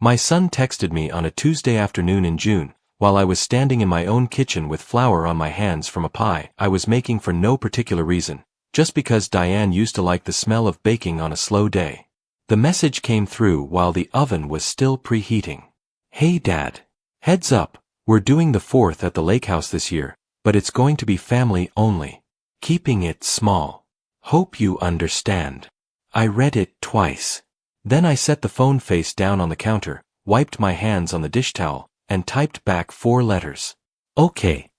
My son texted me on a Tuesday afternoon in June, while I was standing in my own kitchen with flour on my hands from a pie I was making for no particular reason, just because Diane used to like the smell of baking on a slow day. The message came through while the oven was still preheating. Hey Dad. Heads up, we're doing the 4th at the lake house this year, but it's going to be family only. Keeping it small. Hope you understand. I read it twice. Then I set the phone face down on the counter, wiped my hands on the dish towel, and typed back 4 letters. Okay.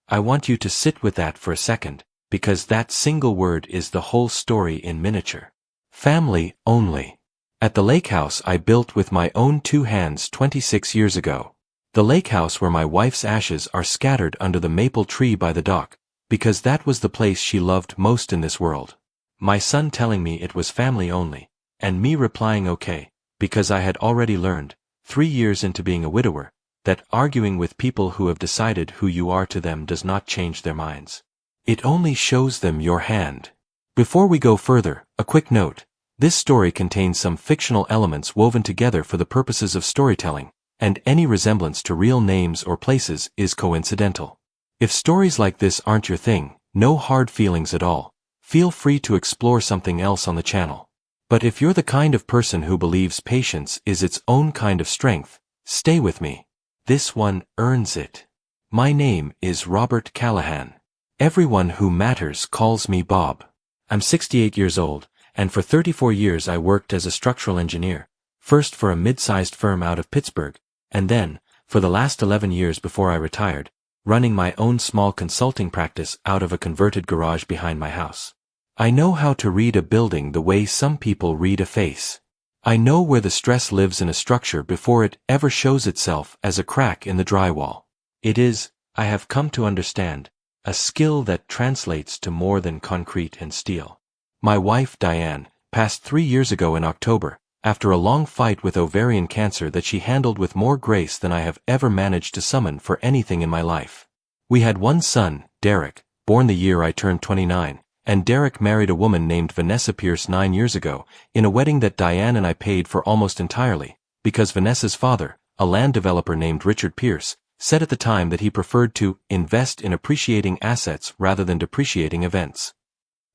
I want you to sit with that for a second, because that single word is the whole story in miniature. Family only. At the lake house I built with my own 2 hands 26 years ago. The lake house where my wife's ashes are scattered under the maple tree by the dock, because that was the place she loved most in this world. My son telling me it was family only, and me replying okay, because I had already learned, 3 years into being a widower, that arguing with people who have decided who you are to them does not change their minds. It only shows them your hand. Before we go further, a quick note. This story contains some fictional elements woven together for the purposes of storytelling, and any resemblance to real names or places is coincidental. If stories like this aren't your thing, no hard feelings at all. Feel free to explore something else on the channel. But if you're the kind of person who believes patience is its own kind of strength, stay with me. This one earns it. My name is Robert Callahan. Everyone who matters calls me Bob. I'm 68 years old, and for 34 years I worked as a structural engineer, first for a mid-sized firm out of Pittsburgh, and then, for the last 11 years before I retired, running my own small consulting practice out of a converted garage behind my house. I know how to read a building the way some people read a face. I know where the stress lives in a structure before it ever shows itself as a crack in the drywall. It is, I have come to understand, a skill that translates to more than concrete and steel. My wife, Diane, passed 3 years ago in October, after a long fight with ovarian cancer that she handled with more grace than I have ever managed to summon for anything in my life. We had one son, Derek, born the year I turned 29, and Derek married a woman named Vanessa Pierce 9 years ago, in a wedding that Diane and I paid for almost entirely, because Vanessa's father, a land developer named Richard Pierce, said at the time that he preferred to invest in appreciating assets rather than depreciating events.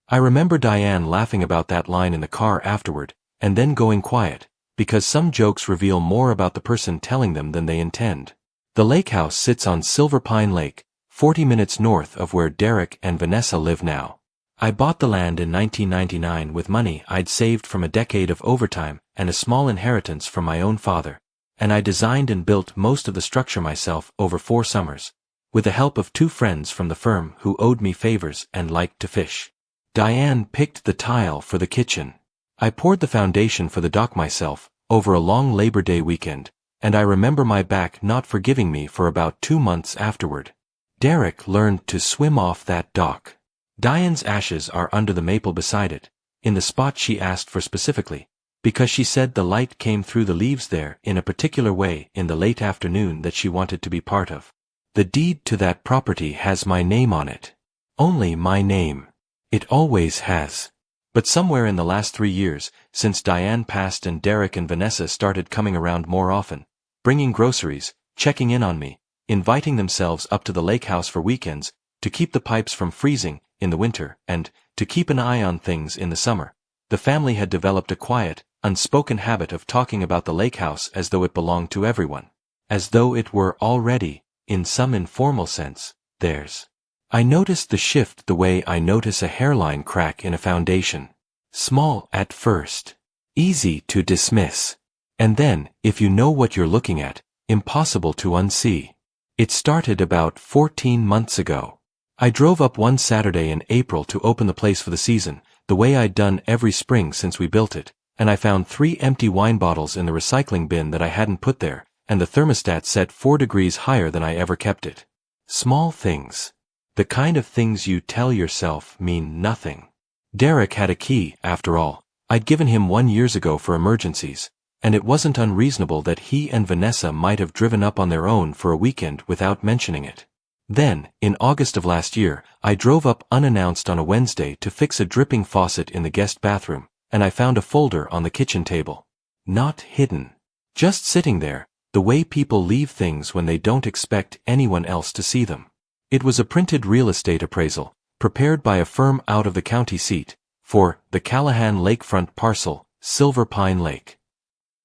I remember Diane laughing about that line in the car afterward, and then going quiet, because some jokes reveal more about the person telling them than they intend. The lake house sits on Silver Pine Lake, 40 minutes north of where Derek and Vanessa live now. I bought the land in 1999 with money I'd saved from a decade of overtime and a small inheritance from my own father, and I designed and built most of the structure myself over 4 summers, with the help of 2 friends from the firm who owed me favors and liked to fish. Diane picked the tile for the kitchen. I poured the foundation for the dock myself, over a long Labor Day weekend, and I remember my back not forgiving me for about 2 months afterward. Derek learned to swim off that dock. Diane's ashes are under the maple beside it, in the spot she asked for specifically, because she said the light came through the leaves there in a particular way in the late afternoon that she wanted to be part of. The deed to that property has my name on it. Only my name. It always has. But somewhere in the last 3 years, since Diane passed and Derek and Vanessa started coming around more often, bringing groceries, checking in on me, inviting themselves up to the lake house for weekends, to keep the pipes from freezing in the winter, and to keep an eye on things in the summer, the family had developed a quiet, unspoken habit of talking about the lake house as though it belonged to everyone, as though it were already, in some informal sense, theirs. I noticed the shift the way I notice a hairline crack in a foundation. Small at first. Easy to dismiss. And then, if you know what you're looking at, impossible to unsee. It started about 14 months ago. I drove up one Saturday in April to open the place for the season, the way I'd done every spring since we built it, and I found 3 empty wine bottles in the recycling bin that I hadn't put there, and the thermostat set 4 degrees higher than I ever kept it. Small things. The kind of things you tell yourself mean nothing. Derek had a key, after all. I'd given him 1 years ago for emergencies, and it wasn't unreasonable that he and Vanessa might have driven up on their own for a weekend without mentioning it. Then, in August of last year, I drove up unannounced on a Wednesday to fix a dripping faucet in the guest bathroom, and I found a folder on the kitchen table. Not hidden. Just sitting there, the way people leave things when they don't expect anyone else to see them. It was a printed real estate appraisal, prepared by a firm out of the county seat, for the Callahan lakefront parcel, Silver Pine Lake.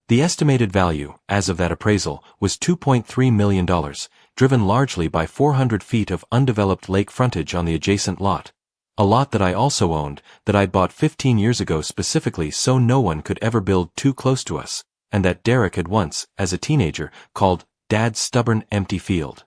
The estimated value, as of that appraisal, was $2.3 million, driven largely by 400 feet of undeveloped lake frontage on the adjacent lot. A lot that I also owned, that I'd bought 15 years ago specifically so no one could ever build too close to us, and that Derek had once, as a teenager, called Dad's stubborn empty field.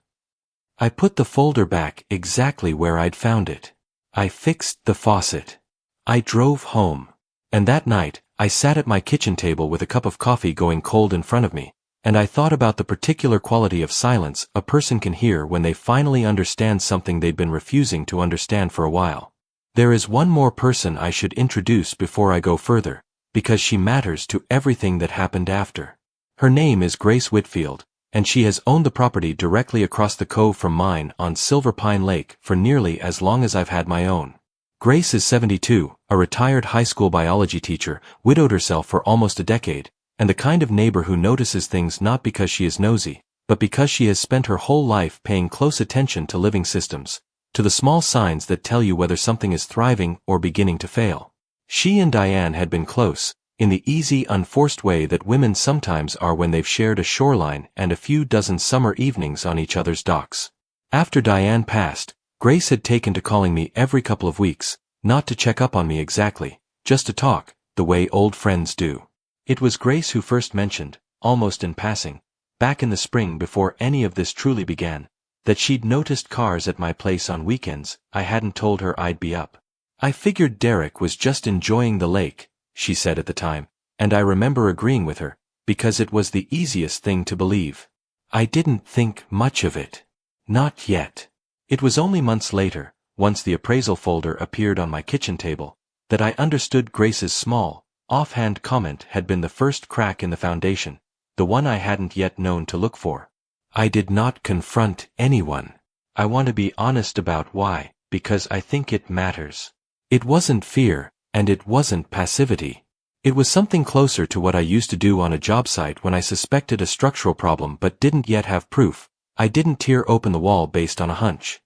I put the folder back exactly where I'd found it. I fixed the faucet. I drove home. And that night, I sat at my kitchen table with a cup of coffee going cold in front of me, and I thought about the particular quality of silence a person can hear when they finally understand something they'd been refusing to understand for a while. There is one more person I should introduce before I go further, because she matters to everything that happened after. Her name is Grace Whitfield, and she has owned the property directly across the cove from mine on Silver Pine Lake for nearly as long as I've had my own. Grace is 72, a retired high school biology teacher, widowed herself for almost a decade, and the kind of neighbor who notices things not because she is nosy, but because she has spent her whole life paying close attention to living systems, to the small signs that tell you whether something is thriving or beginning to fail. She and Diane had been close, in the easy, unforced way that women sometimes are when they've shared a shoreline and a few dozen summer evenings on each other's docks. After Diane passed, Grace had taken to calling me every couple of weeks, not to check up on me exactly, just to talk, the way old friends do. It was Grace who first mentioned, almost in passing, back in the spring before any of this truly began, that she'd noticed cars at my place on weekends. I hadn't told her I'd be up. I figured Derek was just enjoying the lake, she said at the time, and I remember agreeing with her, because it was the easiest thing to believe. I didn't think much of it. Not yet. It was only months later, once the appraisal folder appeared on my kitchen table, that I understood Grace's small, offhand comment had been the first crack in the foundation, the one I hadn't yet known to look for. I did not confront anyone. I want to be honest about why, because I think it matters. It wasn't fear, and it wasn't passivity. It was something closer to what I used to do on a job site when I suspected a structural problem but didn't yet have proof. I didn't tear open the wall based on a hunch.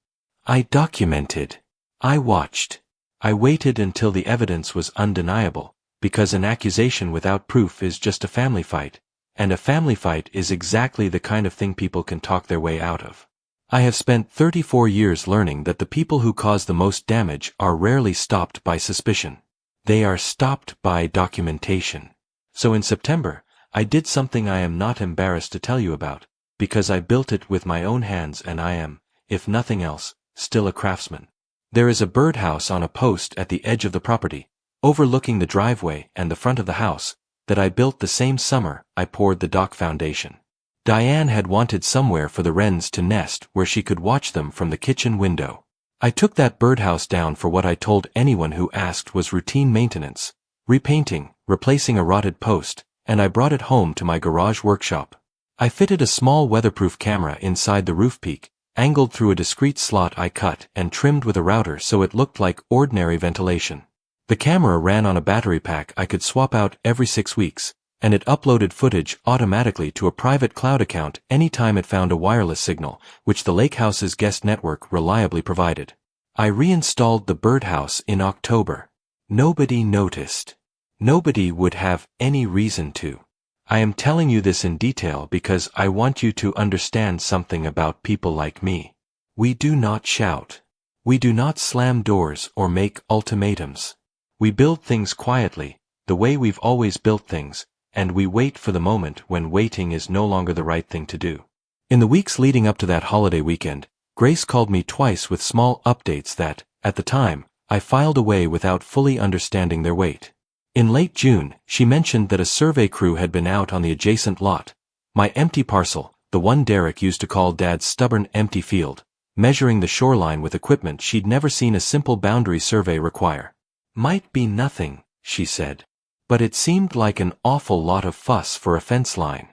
I documented. I watched. I waited until the evidence was undeniable, because an accusation without proof is just a family fight, and a family fight is exactly the kind of thing people can talk their way out of. I have spent 34 years learning that the people who cause the most damage are rarely stopped by suspicion. They are stopped by documentation. So in September, I did something I am not embarrassed to tell you about, because I built it with my own hands and I am, if nothing else, still a craftsman. There is a birdhouse on a post at the edge of the property, overlooking the driveway and the front of the house, that I built the same summer I poured the dock foundation. Diane had wanted somewhere for the wrens to nest where she could watch them from the kitchen window. I took that birdhouse down for what I told anyone who asked was routine maintenance, repainting, replacing a rotted post, and I brought it home to my garage workshop. I fitted a small weatherproof camera inside the roof peak, angled through a discrete slot I cut and trimmed with a router so it looked like ordinary ventilation. The camera ran on a battery pack I could swap out every 6 weeks, and it uploaded footage automatically to a private cloud account anytime it found a wireless signal, which the lake house's guest network reliably provided. I reinstalled the birdhouse in October. Nobody noticed. Nobody would have any reason to. I am telling you this in detail because I want you to understand something about people like me. We do not shout. We do not slam doors or make ultimatums. We build things quietly, the way we've always built things, and we wait for the moment when waiting is no longer the right thing to do. In the weeks leading up to that holiday weekend, Grace called me twice with small updates that, at the time, I filed away without fully understanding their weight. In late June, she mentioned that a survey crew had been out on the adjacent lot, my empty parcel, the one Derek used to call Dad's stubborn empty field, measuring the shoreline with equipment she'd never seen a simple boundary survey require. Might be nothing, she said, but it seemed like an awful lot of fuss for a fence line.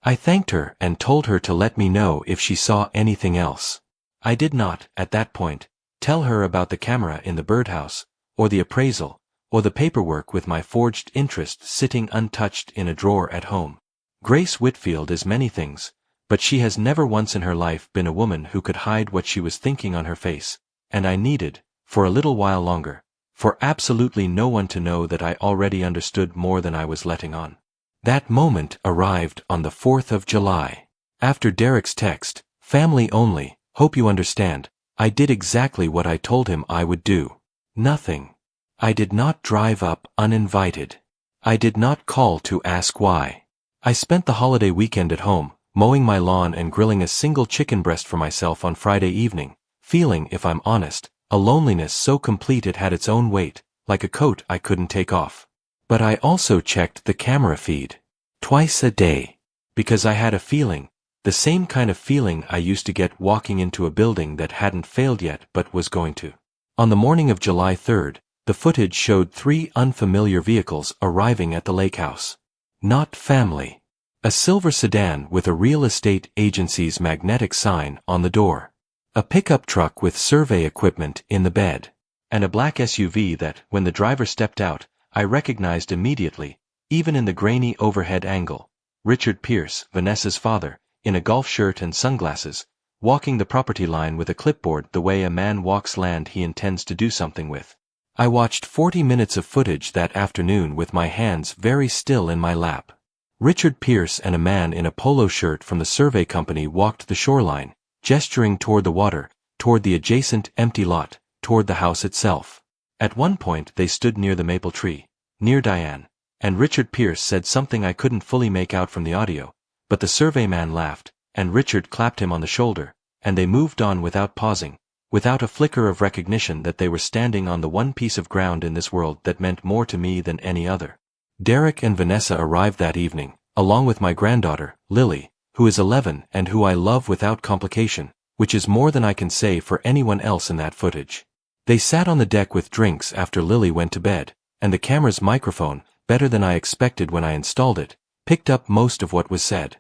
I thanked her and told her to let me know if she saw anything else. I did not, at that point, tell her about the camera in the birdhouse, or the appraisal, or the paperwork with my forged interest sitting untouched in a drawer at home. Grace Whitfield is many things, but she has never once in her life been a woman who could hide what she was thinking on her face, and I needed, for a little while longer, for absolutely no one to know that I already understood more than I was letting on. That moment arrived on the 4th of July. After Derek's text, "Family only, hope you understand," I did exactly what I told him I would do. Nothing. I did not drive up uninvited. I did not call to ask why. I spent the holiday weekend at home, mowing my lawn and grilling a single chicken breast for myself on Friday evening, feeling, if I'm honest, a loneliness so complete it had its own weight, like a coat I couldn't take off. But I also checked the camera feed. Twice a day. Because I had a feeling, the same kind of feeling I used to get walking into a building that hadn't failed yet but was going to. On the morning of July 3rd, the footage showed 3 unfamiliar vehicles arriving at the lake house. Not family. A silver sedan with a real estate agency's magnetic sign on the door. A pickup truck with survey equipment in the bed. And a black SUV that, when the driver stepped out, I recognized immediately, even in the grainy overhead angle. Richard Pierce, Vanessa's father, in a golf shirt and sunglasses, walking the property line with a clipboard the way a man walks land he intends to do something with. I watched 40 minutes of footage that afternoon with my hands very still in my lap. Richard Pierce and a man in a polo shirt from the survey company walked the shoreline, gesturing toward the water, toward the adjacent empty lot, toward the house itself. At one point they stood near the maple tree, near Diane, and Richard Pierce said something I couldn't fully make out from the audio, but the surveyman laughed, and Richard clapped him on the shoulder, and they moved on without pausing, without a flicker of recognition that they were standing on the one piece of ground in this world that meant more to me than any other. Derek and Vanessa arrived that evening, along with my granddaughter, Lily, who is 11 and who I love without complication, which is more than I can say for anyone else in that footage. They sat on the deck with drinks after Lily went to bed, and the camera's microphone, better than I expected when I installed it, picked up most of what was said.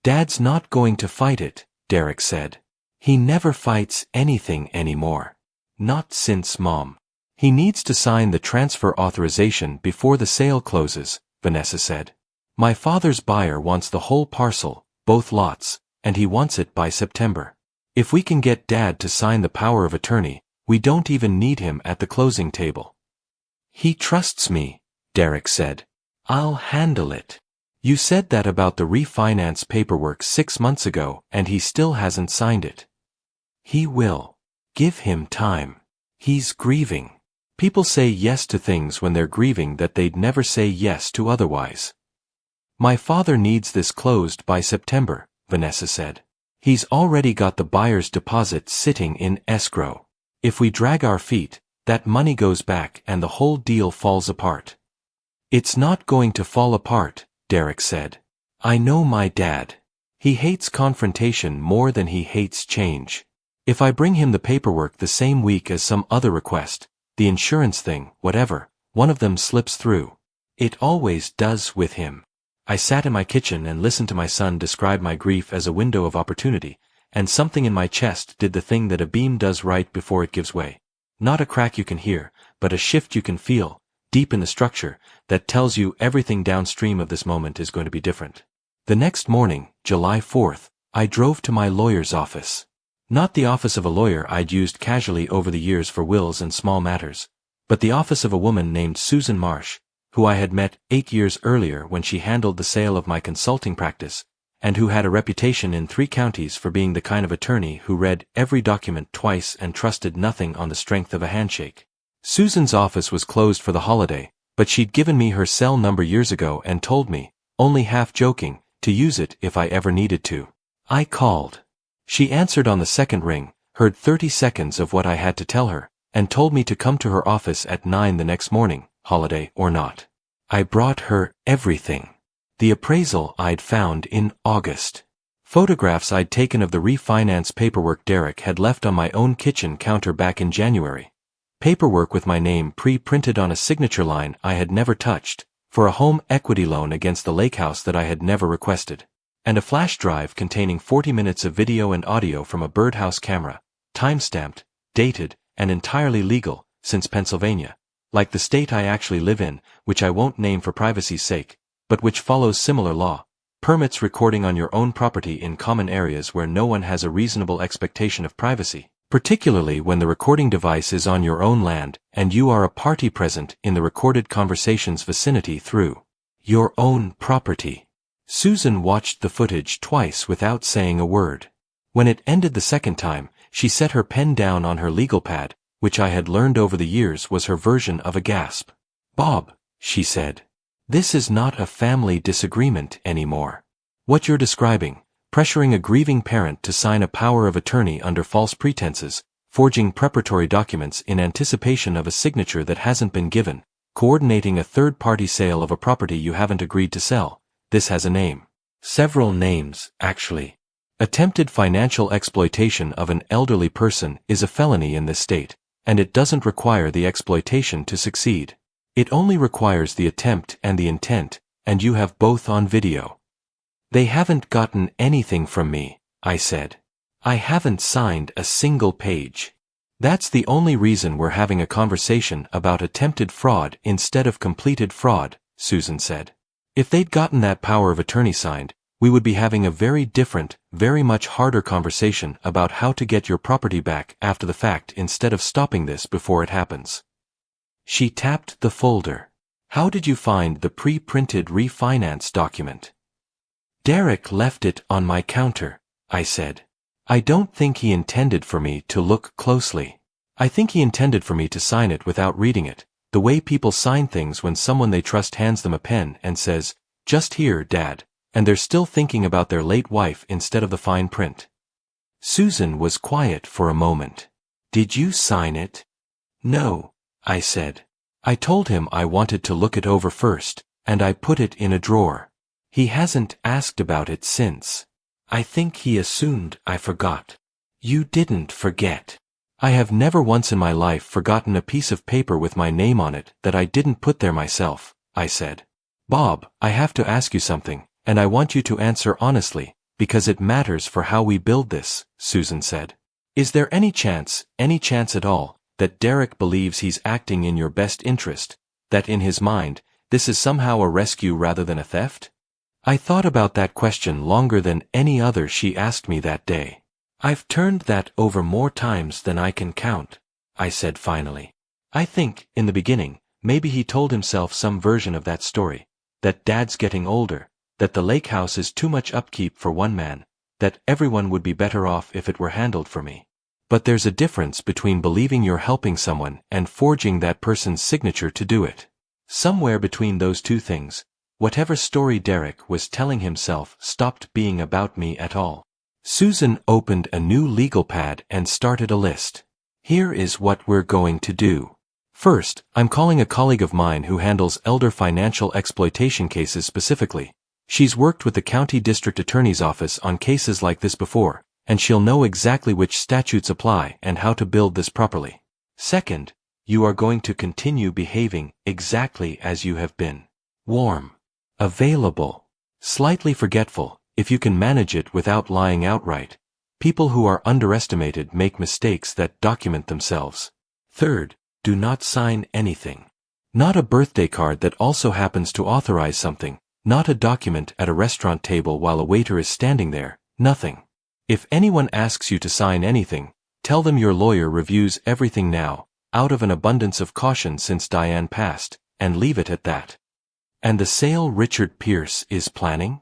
"Dad's not going to fight it," Derek said. "He never fights anything anymore. Not since Mom. He needs to sign the transfer authorization before the sale closes," Vanessa said. "My father's buyer wants the whole parcel, both lots, and he wants it by September. If we can get Dad to sign the power of attorney, we don't even need him at the closing table." "He trusts me," Derek said. "I'll handle it. You said that about the refinance paperwork 6 months ago and he still hasn't signed it." "He will. Give him time. He's grieving. People say yes to things when they're grieving that they'd never say yes to otherwise." "My father needs this closed by September," Vanessa said. "He's already got the buyer's deposit sitting in escrow. If we drag our feet, that money goes back and the whole deal falls apart." "It's not going to fall apart," Derek said. "I know my dad. He hates confrontation more than he hates change. If I bring him the paperwork the same week as some other request, the insurance thing, whatever, one of them slips through. It always does with him." I sat in my kitchen and listened to my son describe my grief as a window of opportunity, and something in my chest did the thing that a beam does right before it gives way. Not a crack you can hear, but a shift you can feel, deep in the structure, that tells you everything downstream of this moment is going to be different. The next morning, July 4th, I drove to my lawyer's office. Not the office of a lawyer I'd used casually over the years for wills and small matters, but the office of a woman named Susan Marsh, who I had met 8 years earlier when she handled the sale of my consulting practice, and who had a reputation in 3 counties for being the kind of attorney who read every document twice and trusted nothing on the strength of a handshake. Susan's office was closed for the holiday, but she'd given me her cell number years ago and told me, only half joking, to use it if I ever needed to. I called. She answered on the second ring, heard 30 seconds of what I had to tell her, and told me to come to her office at 9 the next morning, holiday or not. I brought her everything. The appraisal I'd found in August. Photographs I'd taken of the refinance paperwork Derek had left on my own kitchen counter back in January. Paperwork with my name pre-printed on a signature line I had never touched, for a home equity loan against the lake house that I had never requested. And a flash drive containing 40 minutes of video and audio from a birdhouse camera, time-stamped, dated, and entirely legal, since Pennsylvania, like the state I actually live in, which I won't name for privacy's sake, but which follows similar law, Permits recording on your own property in common areas where no one has a reasonable expectation of privacy, particularly when the recording device is on your own land and you are a party present in the recorded conversation's vicinity through your own property. Susan watched the footage twice without saying a word. When it ended the second time, she set her pen down on her legal pad, which I had learned over the years was her version of a gasp. "Bob," she said, "this is not a family disagreement anymore. What you're describing, pressuring a grieving parent to sign a power of attorney under false pretenses, forging preparatory documents in anticipation of a signature that hasn't been given, coordinating a third-party sale of a property you haven't agreed to sell, this has a name. Several names, actually. Attempted financial exploitation of an elderly person is a felony in this state, and it doesn't require the exploitation to succeed. It only requires the attempt and the intent, and you have both on video." "They haven't gotten anything from me," I said. "I haven't signed a single page." "That's the only reason we're having a conversation about attempted fraud instead of completed fraud," Susan said. "If they'd gotten that power of attorney signed, we would be having a very different, very much harder conversation about how to get your property back after the fact instead of stopping this before it happens." She tapped the folder. "How did you find the pre-printed refinance document?" "Derek left it on my counter," I said. "I don't think he intended for me to look closely. I think he intended for me to sign it without reading it, the way people sign things when someone they trust hands them a pen and says, 'Just here, Dad,' and they're still thinking about their late wife instead of the fine print." Susan was quiet for a moment. "Did you sign it?" "No," I said. "I told him I wanted to look it over first, and I put it in a drawer. He hasn't asked about it since. I think he assumed I forgot." "You didn't forget. I have never once in my life forgotten a piece of paper with my name on it that I didn't put there myself," I said. "Bob, I have to ask you something, and I want you to answer honestly, because it matters for how we build this," Susan said. "Is there any chance at all, that Derek believes he's acting in your best interest, that in his mind, this is somehow a rescue rather than a theft?" I thought about that question longer than any other she asked me that day. "I've turned that over more times than I can count," I said finally. "I think, in the beginning, maybe he told himself some version of that story, that Dad's getting older, that the lake house is too much upkeep for one man, that everyone would be better off if it were handled for me. But there's a difference between believing you're helping someone and forging that person's signature to do it. Somewhere between those two things, whatever story Derek was telling himself stopped being about me at all." Susan opened a new legal pad and started a list. "Here is what we're going to do. First, I'm calling a colleague of mine who handles elder financial exploitation cases specifically. She's worked with the county district attorney's office on cases like this before, and she'll know exactly which statutes apply and how to build this properly. Second, you are going to continue behaving exactly as you have been. Warm. Available. Slightly forgetful, if you can manage it without lying outright. People who are underestimated make mistakes that document themselves. Third, do not sign anything. Not a birthday card that also happens to authorize something, not a document at a restaurant table while a waiter is standing there, nothing. If anyone asks you to sign anything, tell them your lawyer reviews everything now, out of an abundance of caution since Diane passed, and leave it at that." "And the sale Richard Pierce is planning?"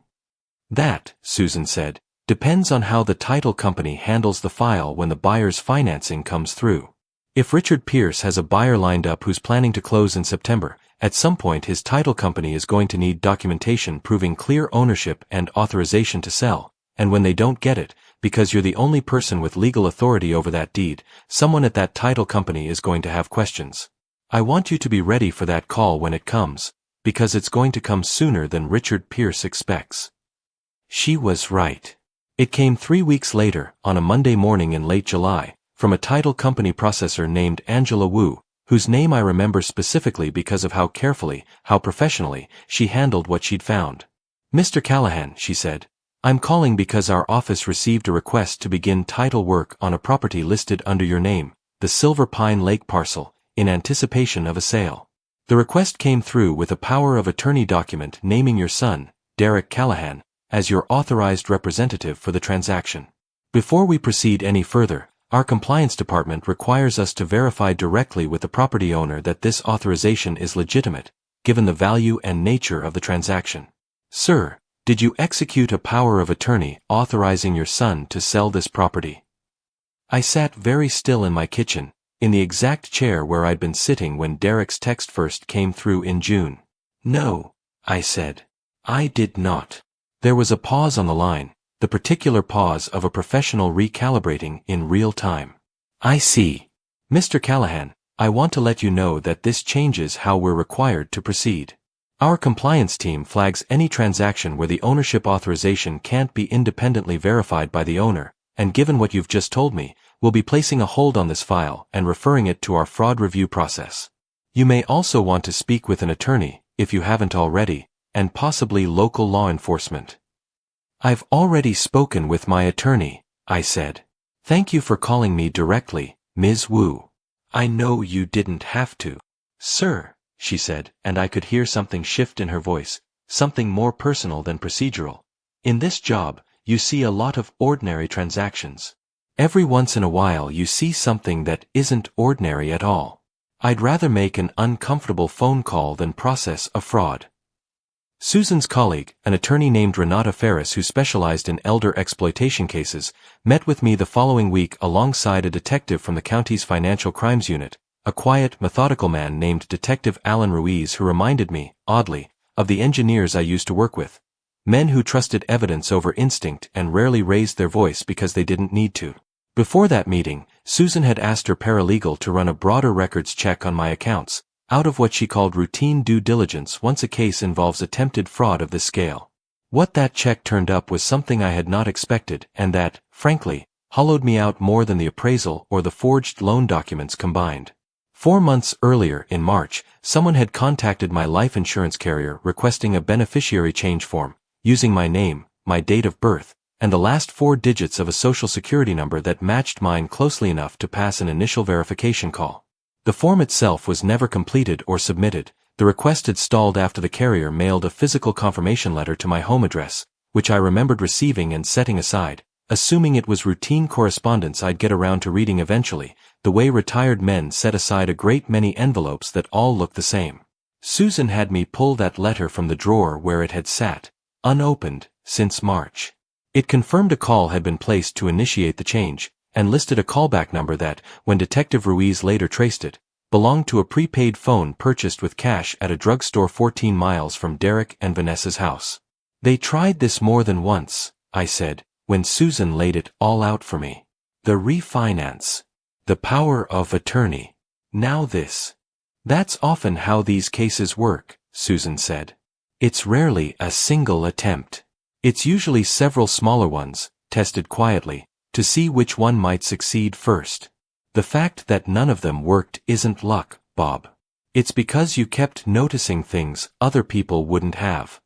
"That," Susan said, "depends on how the title company handles the file when the buyer's financing comes through. If Richard Pierce has a buyer lined up who's planning to close in September, at some point his title company is going to need documentation proving clear ownership and authorization to sell, and when they don't get it, because you're the only person with legal authority over that deed, someone at that title company is going to have questions. I want you to be ready for that call when it comes, because it's going to come sooner than Richard Pierce expects." She was right. It came 3 weeks later, on a Monday morning in late July, from a title company processor named Angela Wu, whose name I remember specifically because of how carefully, how professionally, she handled what she'd found. "Mr. Callahan," she said, "I'm calling because our office received a request to begin title work on a property listed under your name, the Silver Pine Lake parcel, in anticipation of a sale. The request came through with a power of attorney document naming your son, Derek Callahan, as your authorized representative for the transaction. Before we proceed any further, our compliance department requires us to verify directly with the property owner that this authorization is legitimate, given the value and nature of the transaction. Sir, did you execute a power of attorney authorizing your son to sell this property? I sat very still in my kitchen, in the exact chair where I'd been sitting when Derek's text first came through in June. No, I said. I did not. There was a pause on the line, the particular pause of a professional recalibrating in real time. I see. Mr. Callahan, I want to let you know that this changes how we're required to proceed. Our compliance team flags any transaction where the ownership authorization can't be independently verified by the owner, and given what you've just told me, we'll be placing a hold on this file and referring it to our fraud review process. You may also want to speak with an attorney, if you haven't already, and possibly local law enforcement. I've already spoken with my attorney, I said. Thank you for calling me directly, Ms. Wu. I know you didn't have to. Sir, she said, and I could hear something shift in her voice, something more personal than procedural. In this job, you see a lot of ordinary transactions. Every once in a while you see something that isn't ordinary at all. I'd rather make an uncomfortable phone call than process a fraud. Susan's colleague, an attorney named Renata Ferris who specialized in elder exploitation cases, met with me the following week alongside a detective from the county's financial crimes unit, a quiet, methodical man named Detective Alan Ruiz who reminded me, oddly, of the engineers I used to work with. Men who trusted evidence over instinct and rarely raised their voice because they didn't need to. Before that meeting, Susan had asked her paralegal to run a broader records check on my accounts, out of what she called routine due diligence once a case involves attempted fraud of this scale. What that check turned up was something I had not expected and that, frankly, hollowed me out more than the appraisal or the forged loan documents combined. 4 months earlier, in March, someone had contacted my life insurance carrier requesting a beneficiary change form, using my name, my date of birth, and the last 4 digits of a social security number that matched mine closely enough to pass an initial verification call. The form itself was never completed or submitted. The request had stalled after the carrier mailed a physical confirmation letter to my home address, which I remembered receiving and setting aside, assuming it was routine correspondence I'd get around to reading eventually, the way retired men set aside a great many envelopes that all looked the same. Susan had me pull that letter from the drawer where it had sat, unopened, since March. It confirmed a call had been placed to initiate the change, and listed a callback number that, when Detective Ruiz later traced it, belonged to a prepaid phone purchased with cash at a drugstore 14 miles from Derek and Vanessa's house. They tried this more than once, I said, when Susan laid it all out for me. The refinance. The power of attorney. Now this. That's often how these cases work, Susan said. It's rarely a single attempt. It's usually several smaller ones, tested quietly, to see which one might succeed first. The fact that none of them worked isn't luck, Bob. It's because you kept noticing things other people wouldn't have.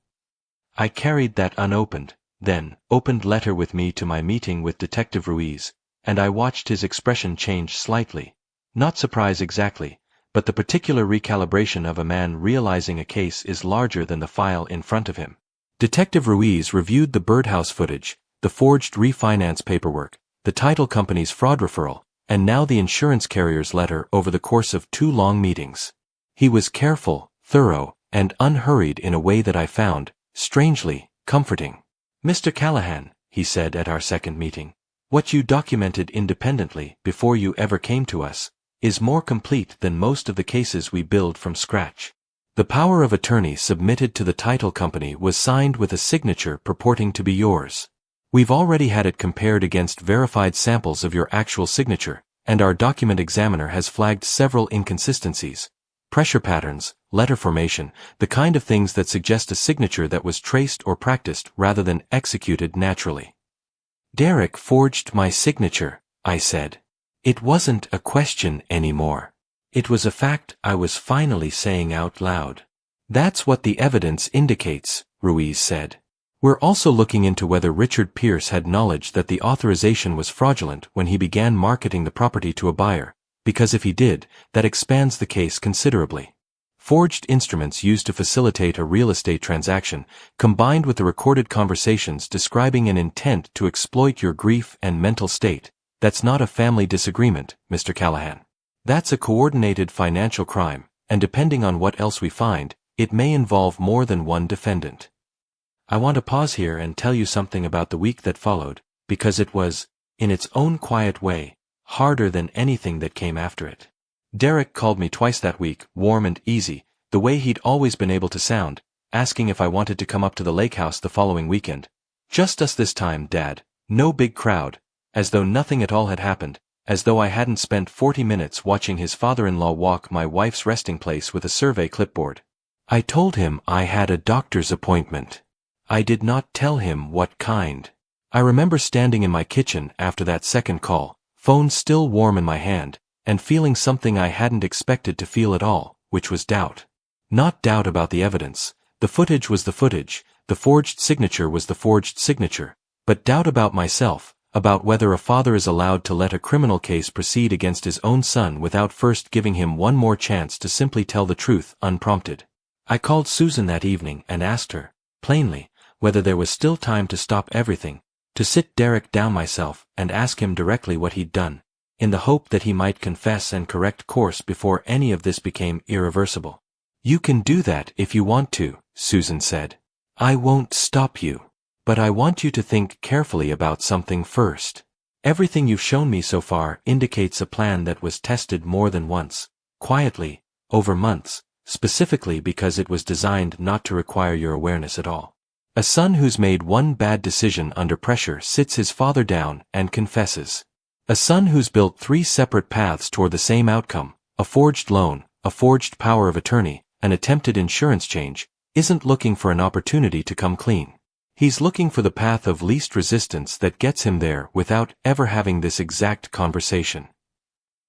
I carried that unopened, then opened letter with me to my meeting with Detective Ruiz, and I watched his expression change slightly. Not surprise exactly, but the particular recalibration of a man realizing a case is larger than the file in front of him. Detective Ruiz reviewed the birdhouse footage, the forged refinance paperwork, the title company's fraud referral, and now the insurance carrier's letter over the course of 2 long meetings. He was careful, thorough, and unhurried in a way that I found, strangely, comforting. Mr. Callahan, he said at our second meeting, what you documented independently before you ever came to us is more complete than most of the cases we build from scratch. The power of attorney submitted to the title company was signed with a signature purporting to be yours. We've already had it compared against verified samples of your actual signature, and our document examiner has flagged several inconsistencies. Pressure patterns, letter formation, the kind of things that suggest a signature that was traced or practiced rather than executed naturally. Derek forged my signature, I said. It wasn't a question anymore. It was a fact I was finally saying out loud. That's what the evidence indicates, Ruiz said. We're also looking into whether Richard Pierce had knowledge that the authorization was fraudulent when he began marketing the property to a buyer, because if he did, that expands the case considerably. forged instruments used to facilitate a real estate transaction, combined with the recorded conversations describing an intent to exploit your grief and mental state. That's not a family disagreement, Mr. Callahan. That's a coordinated financial crime, and depending on what else we find, it may involve more than one defendant. I want to pause here and tell you something about the week that followed, because it was, in its own quiet way, harder than anything that came after it. Derek called me twice that week, warm and easy, the way he'd always been able to sound, asking if I wanted to come up to the lake house the following weekend. Just us this time, Dad. No big crowd. As though nothing at all had happened, as though I hadn't spent 40 minutes watching his father-in-law walk my wife's resting place with a survey clipboard. I told him I had a doctor's appointment. I did not tell him what kind. I remember standing in my kitchen after that second call, phone still warm in my hand, and feeling something I hadn't expected to feel at all, which was doubt. Not doubt about the evidence. The footage was the footage, the forged signature was the forged signature, but doubt about myself, about whether a father is allowed to let a criminal case proceed against his own son without first giving him one more chance to simply tell the truth unprompted. I called Susan that evening and asked her, plainly, whether there was still time to stop everything, to sit Derek down myself and ask him directly what he'd done, in the hope that he might confess and correct course before any of this became irreversible. You can do that if you want to, Susan said. I won't stop you. But I want you to think carefully about something first. Everything you've shown me so far indicates a plan that was tested more than once, quietly, over months, specifically because it was designed not to require your awareness at all. A son who's made one bad decision under pressure sits his father down and confesses. A son who's built 3 separate paths toward the same outcome, a forged loan, a forged power of attorney, an attempted insurance change, isn't looking for an opportunity to come clean. He's looking for the path of least resistance that gets him there without ever having this exact conversation.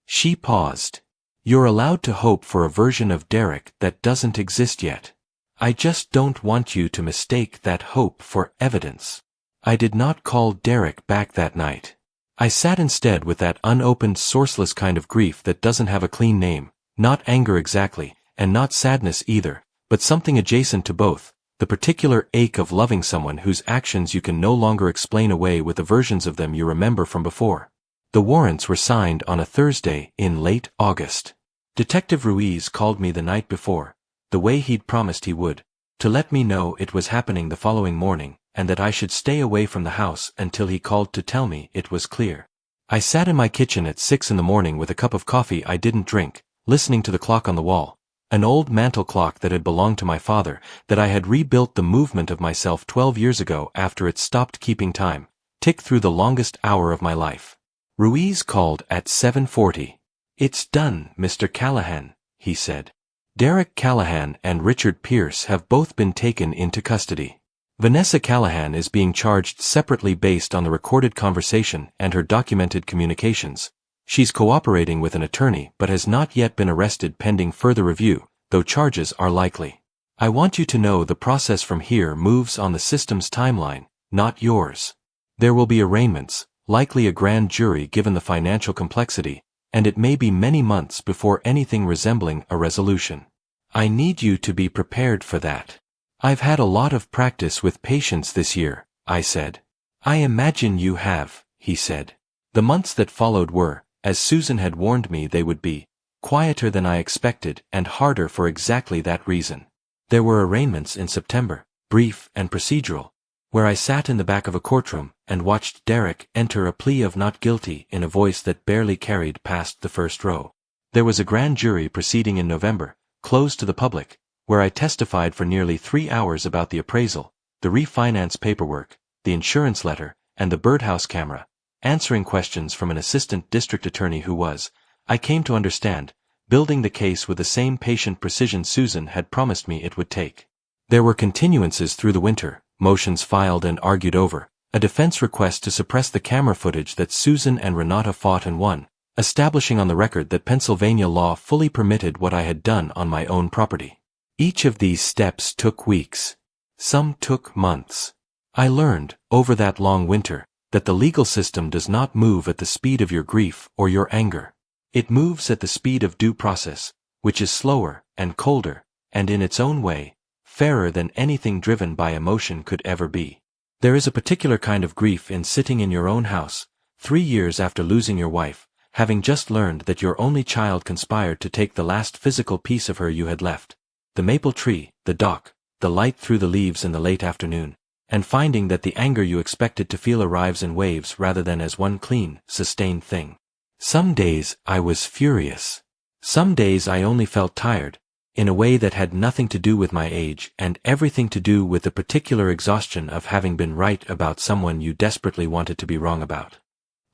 She paused. You're allowed to hope for a version of Derek that doesn't exist yet. I just don't want you to mistake that hope for evidence. I did not call Derek back that night. I sat instead with that unopened, sourceless kind of grief that doesn't have a clean name, not anger exactly, and not sadness either, but something adjacent to both, the particular ache of loving someone whose actions you can no longer explain away with the versions of them you remember from before. The warrants were signed on a Thursday in late August. Detective Ruiz called me the night before, the way he'd promised he would, to let me know it was happening the following morning, and that I should stay away from the house until he called to tell me it was clear. I sat in my kitchen at 6 in the morning with a cup of coffee I didn't drink, listening to the clock on the wall, an old mantel clock that had belonged to my father, that I had rebuilt the movement of myself 12 years ago after it stopped keeping time, tick through the longest hour of my life. Ruiz called at 7:40. It's done, Mr. Callahan, he said. Derek Callahan and Richard Pierce have both been taken into custody. Vanessa Callahan is being charged separately based on the recorded conversation and her documented communications. She's cooperating with an attorney but has not yet been arrested pending further review, though charges are likely. I want you to know the process from here moves on the system's timeline, not yours. There will be arraignments, likely a grand jury given the financial complexity, and it may be many months before anything resembling a resolution. I need you to be prepared for that. I've had a lot of practice with patients this year, I said. I imagine you have, he said. The months that followed were, as Susan had warned me they would be, quieter than I expected and harder for exactly that reason. There were arraignments in September, brief and procedural, where I sat in the back of a courtroom and watched Derek enter a plea of not guilty in a voice that barely carried past the first row. There was a grand jury proceeding in November, closed to the public, where I testified for nearly 3 hours about the appraisal, the refinance paperwork, the insurance letter, and the birdhouse camera, answering questions from an assistant district attorney who was, I came to understand, building the case with the same patient precision Susan had promised me it would take. There were continuances through the winter, motions filed and argued over, a defense request to suppress the camera footage that Susan and Renata fought and won, establishing on the record that Pennsylvania law fully permitted what I had done on my own property. Each of these steps took weeks. Some took months. I learned, over that long winter, that the legal system does not move at the speed of your grief or your anger. It moves at the speed of due process, which is slower and colder and in its own way, fairer than anything driven by emotion could ever be. There is a particular kind of grief in sitting in your own house, 3 years after losing your wife, having just learned that your only child conspired to take the last physical piece of her you had left. The maple tree, the dock, the light through the leaves in the late afternoon, and finding that the anger you expected to feel arrives in waves rather than as one clean, sustained thing. Some days I was furious. Some days I only felt tired, in a way that had nothing to do with my age and everything to do with the particular exhaustion of having been right about someone you desperately wanted to be wrong about.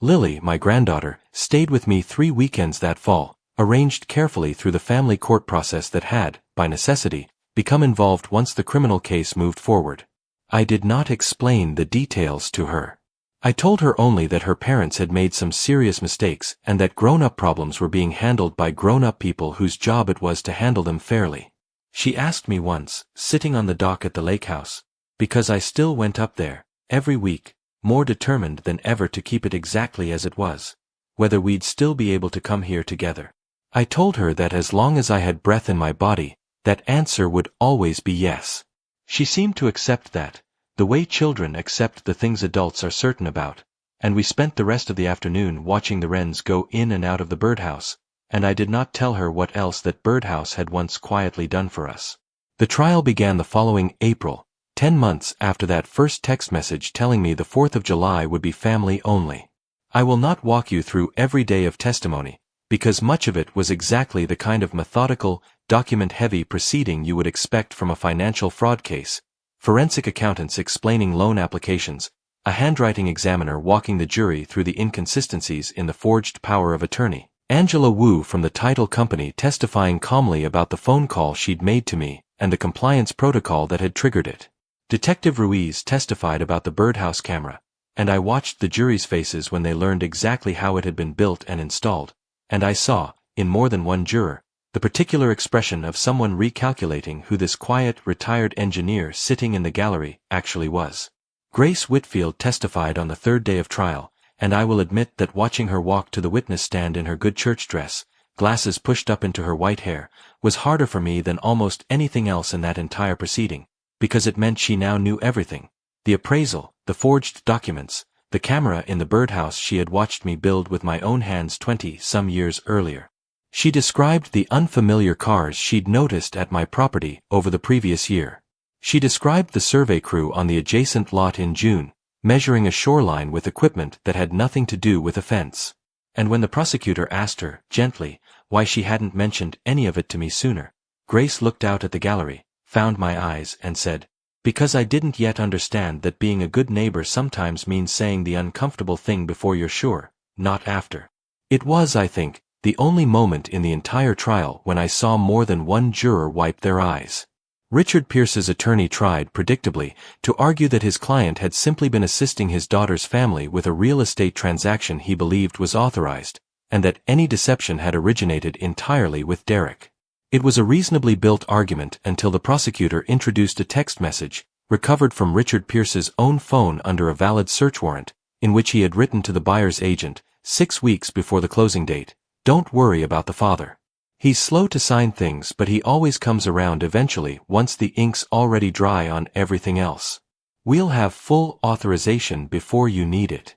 Lily, my granddaughter, stayed with me 3 weekends that fall, arranged carefully through the family court process that had, by necessity, become involved once the criminal case moved forward. I did not explain the details to her. I told her only that her parents had made some serious mistakes and that grown-up problems were being handled by grown-up people whose job it was to handle them fairly. She asked me once, sitting on the dock at the lake house, because I still went up there, every week, more determined than ever to keep it exactly as it was, whether we'd still be able to come here together. I told her that as long as I had breath in my body, that answer would always be yes. She seemed to accept that, the way children accept the things adults are certain about, and we spent the rest of the afternoon watching the wrens go in and out of the birdhouse, and I did not tell her what else that birdhouse had once quietly done for us. The trial began the following April, 10 months after that first text message telling me the 4th of July would be family only. I will not walk you through every day of testimony, because much of it was exactly the kind of methodical, document-heavy proceeding you would expect from a financial fraud case. Forensic accountants explaining loan applications, a handwriting examiner walking the jury through the inconsistencies in the forged power of attorney, Angela Wu from the title company testifying calmly about the phone call she'd made to me and the compliance protocol that had triggered it. Detective Ruiz testified about the birdhouse camera, and I watched the jury's faces when they learned exactly how it had been built and installed, and I saw, in more than one juror, the particular expression of someone recalculating who this quiet, retired engineer sitting in the gallery actually was. Grace Whitfield testified on the 3rd day of trial, and I will admit that watching her walk to the witness stand in her good church dress, glasses pushed up into her white hair, was harder for me than almost anything else in that entire proceeding, because it meant she now knew everything. The appraisal, the forged documents, the camera in the birdhouse she had watched me build with my own hands 20-some years earlier. She described the unfamiliar cars she'd noticed at my property over the previous year. She described the survey crew on the adjacent lot in June, measuring a shoreline with equipment that had nothing to do with a fence. And when the prosecutor asked her, gently, why she hadn't mentioned any of it to me sooner, Grace looked out at the gallery, found my eyes, and said, "Because I didn't yet understand that being a good neighbor sometimes means saying the uncomfortable thing before you're sure, not after." It was, I think, the only moment in the entire trial when I saw more than one juror wipe their eyes. Richard Pierce's attorney tried, predictably, to argue that his client had simply been assisting his daughter's family with a real estate transaction he believed was authorized, and that any deception had originated entirely with Derek. It was a reasonably built argument until the prosecutor introduced a text message, recovered from Richard Pierce's own phone under a valid search warrant, in which he had written to the buyer's agent, 6 weeks before the closing date, "Don't worry about the father. He's slow to sign things, but he always comes around eventually once the ink's already dry on everything else. We'll have full authorization before you need it."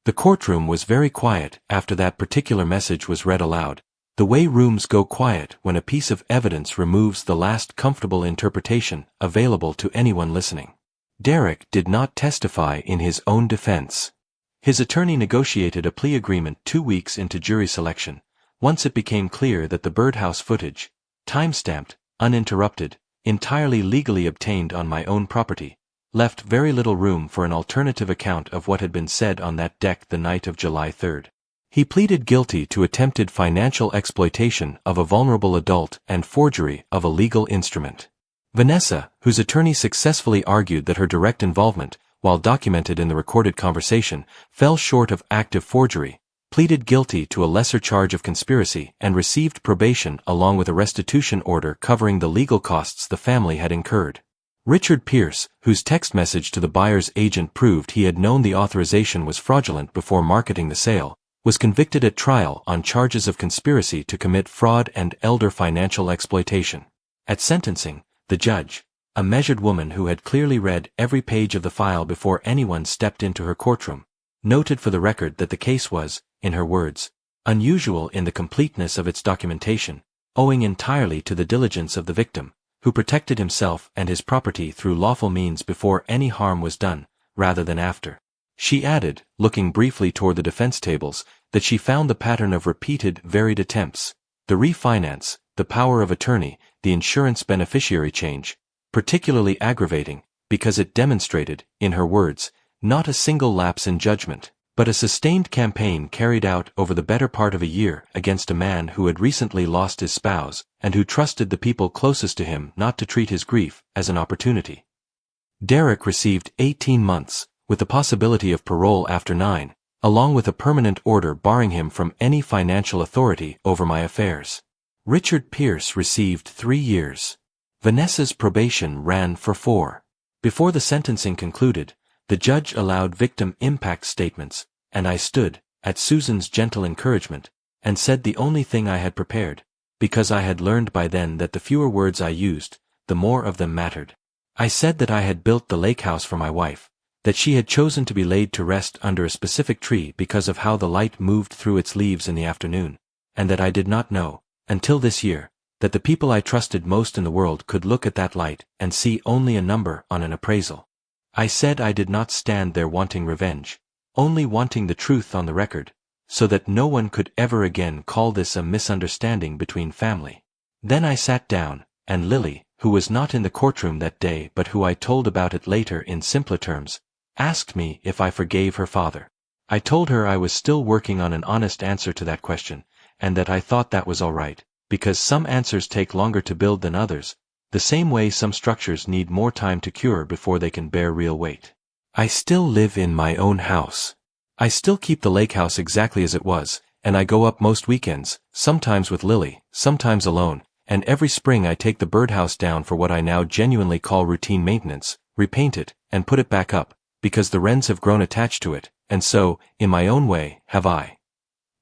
The courtroom was very quiet after that particular message was read aloud, the way rooms go quiet when a piece of evidence removes the last comfortable interpretation available to anyone listening. Derek did not testify in his own defense. His attorney negotiated a plea agreement 2 weeks into jury selection, once it became clear that the birdhouse footage, time-stamped, uninterrupted, entirely legally obtained on my own property, left very little room for an alternative account of what had been said on that deck the night of July 3rd. He pleaded guilty to attempted financial exploitation of a vulnerable adult and forgery of a legal instrument. Vanessa, whose attorney successfully argued that her direct involvement, while documented in the recorded conversation, fell short of active forgery, pleaded guilty to a lesser charge of conspiracy and received probation along with a restitution order covering the legal costs the family had incurred. Richard Pierce, whose text message to the buyer's agent proved he had known the authorization was fraudulent before marketing the sale, was convicted at trial on charges of conspiracy to commit fraud and elder financial exploitation. At sentencing, the judge, a measured woman who had clearly read every page of the file before anyone stepped into her courtroom, noted for the record that the case was, in her words, unusual in the completeness of its documentation, owing entirely to the diligence of the victim, who protected himself and his property through lawful means before any harm was done, rather than after. She added, looking briefly toward the defense tables, that she found the pattern of repeated, varied attempts, the refinance, the power of attorney, the insurance beneficiary change, particularly aggravating, because it demonstrated, in her words, not a single lapse in judgment, but a sustained campaign carried out over the better part of a year against a man who had recently lost his spouse and who trusted the people closest to him not to treat his grief as an opportunity. Derek received 18 months, with the possibility of parole after 9, along with a permanent order barring him from any financial authority over my affairs. Richard Pierce received 3 years. Vanessa's probation ran for 4. Before the sentencing concluded, the judge allowed victim impact statements, and I stood, at Susan's gentle encouragement, and said the only thing I had prepared, because I had learned by then that the fewer words I used, the more of them mattered. I said that I had built the lake house for my wife, that she had chosen to be laid to rest under a specific tree because of how the light moved through its leaves in the afternoon, and that I did not know, until this year, that the people I trusted most in the world could look at that light and see only a number on an appraisal. I said I did not stand there wanting revenge, only wanting the truth on the record, so that no one could ever again call this a misunderstanding between family. Then I sat down, and Lily, who was not in the courtroom that day but who I told about it later in simpler terms, asked me if I forgave her father. I told her I was still working on an honest answer to that question, and that I thought that was all right, because some answers take longer to build than others, the same way some structures need more time to cure before they can bear real weight. I still live in my own house. I still keep the lake house exactly as it was, and I go up most weekends, sometimes with Lily, sometimes alone, and every spring I take the birdhouse down for what I now genuinely call routine maintenance, repaint it, and put it back up, because the wrens have grown attached to it, and so, in my own way, have I.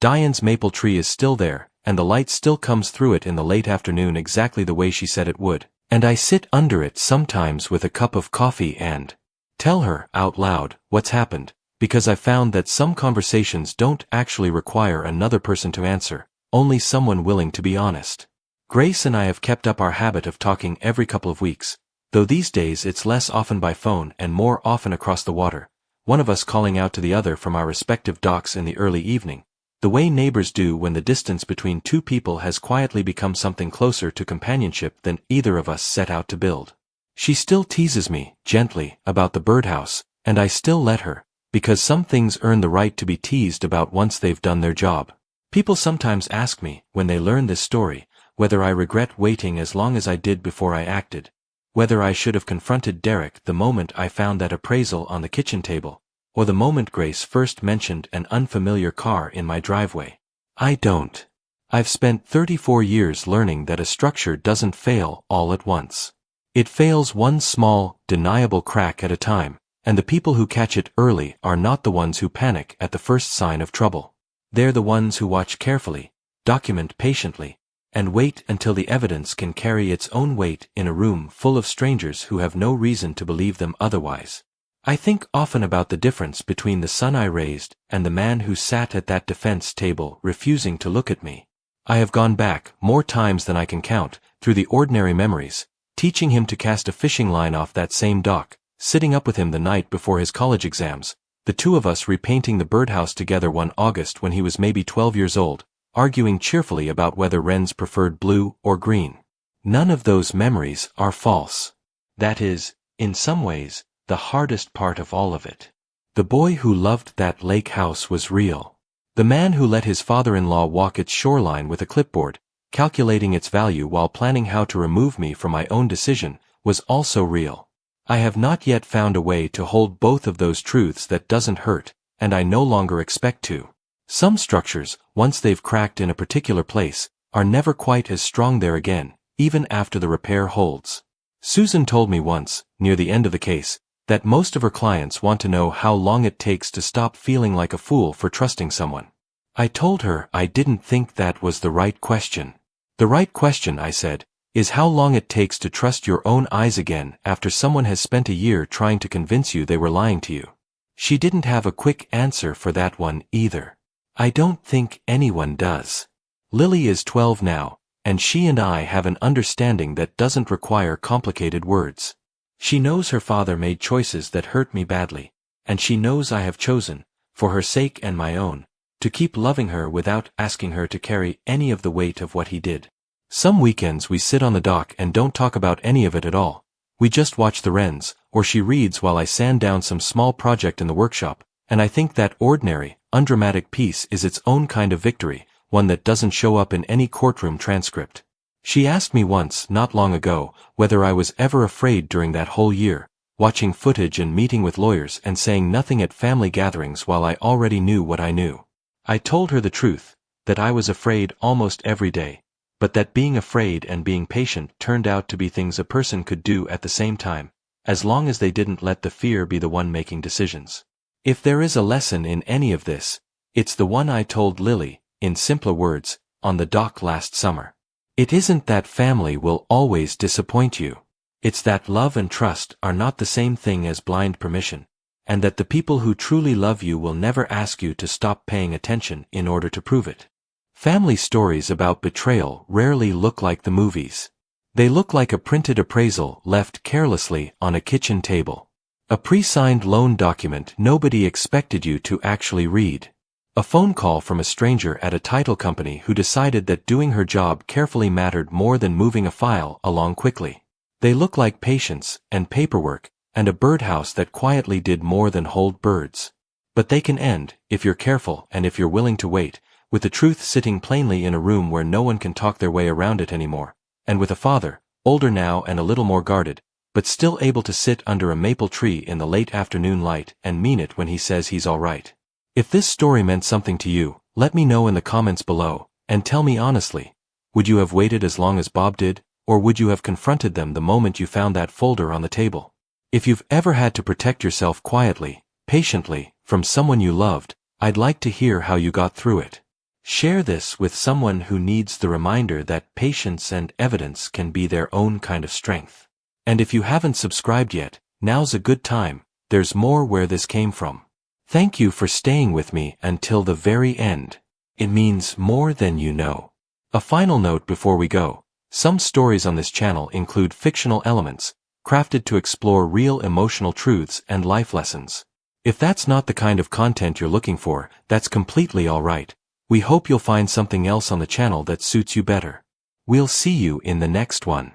Diane's maple tree is still there, and the light still comes through it in the late afternoon exactly the way she said it would, and I sit under it sometimes with a cup of coffee and tell her, out loud, what's happened, because I found that some conversations don't actually require another person to answer, only someone willing to be honest. Grace and I have kept up our habit of talking every couple of weeks, though these days it's less often by phone and more often across the water, one of us calling out to the other from our respective docks in the early evening, the way neighbors do when the distance between two people has quietly become something closer to companionship than either of us set out to build. She still teases me, gently, about the birdhouse, and I still let her, because some things earn the right to be teased about once they've done their job. People sometimes ask me, when they learn this story, whether I regret waiting as long as I did before I acted, whether I should have confronted Derek the moment I found that appraisal on the kitchen table, or the moment Grace first mentioned an unfamiliar car in my driveway. I don't. I've spent 34 years learning that a structure doesn't fail all at once. It fails one small, deniable crack at a time, and the people who catch it early are not the ones who panic at the first sign of trouble. They're the ones who watch carefully, document patiently, and wait until the evidence can carry its own weight in a room full of strangers who have no reason to believe them otherwise. I think often about the difference between the son I raised and the man who sat at that defense table refusing to look at me. I have gone back, more times than I can count, through the ordinary memories, teaching him to cast a fishing line off that same dock, sitting up with him the night before his college exams, the two of us repainting the birdhouse together one August when he was maybe 12 years old, arguing cheerfully about whether wrens preferred blue or green. None of those memories are false. That is, in some ways, the hardest part of all of it. The boy who loved that lake house was real. The man who let his father-in-law walk its shoreline with a clipboard, calculating its value while planning how to remove me from my own decision, was also real. I have not yet found a way to hold both of those truths that doesn't hurt, and I no longer expect to. Some structures, once they've cracked in a particular place, are never quite as strong there again, even after the repair holds. Susan told me once, near the end of the case, that most of her clients want to know how long it takes to stop feeling like a fool for trusting someone. I told her I didn't think that was the right question. The right question, I said, is how long it takes to trust your own eyes again after someone has spent a year trying to convince you they were lying to you. She didn't have a quick answer for that one either. I don't think anyone does. Lily is 12 now, and she and I have an understanding that doesn't require complicated words. She knows her father made choices that hurt me badly, and she knows I have chosen, for her sake and my own, to keep loving her without asking her to carry any of the weight of what he did. Some weekends we sit on the dock and don't talk about any of it at all. We just watch the wrens, or she reads while I sand down some small project in the workshop, and I think that ordinary, undramatic peace is its own kind of victory, one that doesn't show up in any courtroom transcript. She asked me once, not long ago, whether I was ever afraid during that whole year, watching footage and meeting with lawyers and saying nothing at family gatherings while I already knew what I knew. I told her the truth, that I was afraid almost every day, but that being afraid and being patient turned out to be things a person could do at the same time, as long as they didn't let the fear be the one making decisions. If there is a lesson in any of this, it's the one I told Lily, in simpler words, on the dock last summer. It isn't that family will always disappoint you. It's that love and trust are not the same thing as blind permission, and that the people who truly love you will never ask you to stop paying attention in order to prove it. Family stories about betrayal rarely look like the movies. They look like a printed appraisal left carelessly on a kitchen table. A pre-signed loan document nobody expected you to actually read. A phone call from a stranger at a title company who decided that doing her job carefully mattered more than moving a file along quickly. They look like patience and paperwork and a birdhouse that quietly did more than hold birds. But they can end, if you're careful and if you're willing to wait, with the truth sitting plainly in a room where no one can talk their way around it anymore, and with a father, older now and a little more guarded, but still able to sit under a maple tree in the late afternoon light and mean it when he says he's all right. If this story meant something to you, let me know in the comments below, and tell me honestly, would you have waited as long as Bob did, or would you have confronted them the moment you found that folder on the table? If you've ever had to protect yourself quietly, patiently, from someone you loved, I'd like to hear how you got through it. Share this with someone who needs the reminder that patience and evidence can be their own kind of strength. And if you haven't subscribed yet, now's a good time, there's more where this came from. Thank you for staying with me until the very end. It means more than you know. A final note before we go. Some stories on this channel include fictional elements, crafted to explore real emotional truths and life lessons. If that's not the kind of content you're looking for, that's completely alright. We hope you'll find something else on the channel that suits you better. We'll see you in the next one.